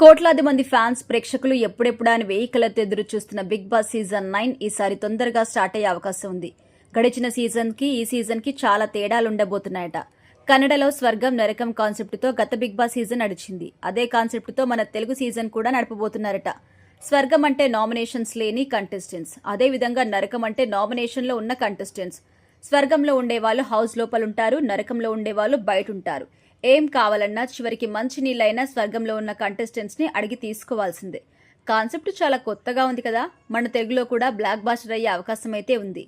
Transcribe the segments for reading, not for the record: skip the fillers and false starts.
కోట్లాది మంది ఫ్యాన్స్ ప్రేక్షకులు ఎప్పుడెప్పుడా అని వేయి కళ్ళతో ఎదురు చూస్తున్న బిగ్ బాస్ సీజన్ 9 ఈసారి తొందరగా స్టార్ట్ అయ్యే అవకాశం ఉంది. గడిచిన సీజన్ కి ఈ సీజన్ కి చాలా తేడాలుండబోతున్నాయట. కన్నడలో స్వర్గం నరకం కాన్సెప్ట్ తో గత బిగ్ బాస్ సీజన్ నడిచింది. అదే కాన్సెప్ట్ తో మన తెలుగు సీజన్ కూడా నడపబోతున్నారట. స్వర్గం అంటే నామినేషన్స్ లేని కంటెస్టెంట్స్, అదే విధంగా నరకం అంటే నామినేషన్ లో ఉన్న కంటెస్టెంట్స్. స్వర్గంలో ఉండేవాళ్ళు హౌస్ లోపలుంటారు, నరకంలో ఉండేవాళ్ళు బయట ఉంటారు. ఏం కావాలన్నా చివరికి మంచి నీళ్ళైనా స్వర్గంలో ఉన్న కంటెస్టెంట్స్ ని అడిగి తీసుకోవాల్సిందే. కాన్సెప్ట్ చాలా కొత్తగా ఉంది కదా. మన తెలుగులో కూడా బ్లాక్ బాస్టర్ అయ్యే అవకాశం అయితే ఉంది.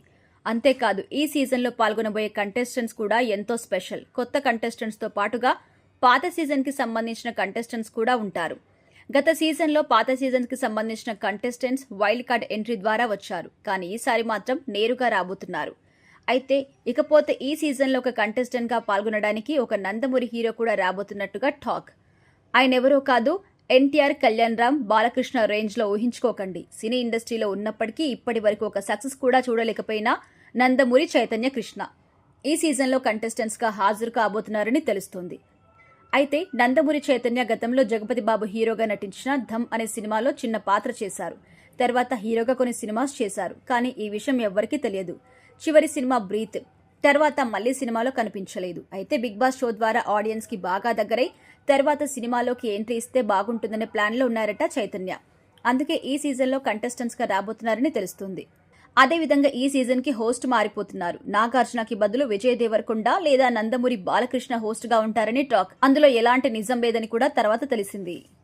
అంతేకాదు ఈ సీజన్లో పాల్గొనబోయే కంటెస్టెంట్స్ కూడా ఎంతో స్పెషల్. కొత్త కంటెస్టెంట్స్ తో పాటుగా పాత సీజన్ కి సంబంధించిన కంటెస్టెంట్స్ కూడా ఉంటారు. గత సీజన్లో పాత సీజన్ కి సంబంధించిన కంటెస్టెంట్స్ వైల్డ్ కార్డ్ ఎంట్రీ ద్వారా వచ్చారు, కానీ ఈసారి మాత్రం నేరుగా రాబోతున్నారు. అయితే ఇకపోతే ఈ సీజన్లో ఒక కంటెస్టెంట్ గా పాల్గొనడానికి ఒక నందమూరి హీరో కూడా రాబోతున్నట్టుగా టాక్. ఆయన ఎవరో కాదు, ఎన్టీఆర్, కళ్యాణ్ రామ్, బాలకృష్ణ రేంజ్ లో ఊహించుకోకండి. సినీ ఇండస్ట్రీలో ఉన్నప్పటికీ ఇప్పటి వరకు ఒక సక్సెస్ కూడా చూడలేకపోయినా నందమూరి చైతన్య కృష్ణ ఈ సీజన్లో కంటెస్టెంట్స్ గా హాజరు కాబోతున్నారని తెలుస్తోంది. అయితే నందమూరి చైతన్య గతంలో జగపతి బాబు హీరోగా నటించిన ధమ్ అనే సినిమాలో చిన్న పాత్ర చేశారు. తర్వాత హీరోగా కొన్ని సినిమాస్ చేశారు, కానీ ఈ విషయం ఎవ్వరికీ తెలియదు. చివరి సినిమా బ్రీత్ తర్వాత మళ్లీ సినిమాలో కనిపించలేదు. అయితే బిగ్ బాస్ షో ద్వారా ఆడియన్స్ కి బాగా దగ్గరై తర్వాత సినిమాలోకి ఎంట్రీ ఇస్తే బాగుంటుందనే ప్లాన్ లో ఉన్నారట చైతన్య. అందుకే ఈ సీజన్ లో కంటెస్టెంట్స్ గా రాబోతున్నారని తెలుస్తుంది. అదేవిధంగా ఈ సీజన్ కి హోస్ట్ మారిపోతున్నారు. నాగార్జునకి బదులు విజయ్ దేవరకొండ లేదా నందమూరి బాలకృష్ణ హోస్ట్ గా ఉంటారని టాక్. అందులో ఎలాంటి నిజం లేదని కూడా తర్వాత తెలిసింది.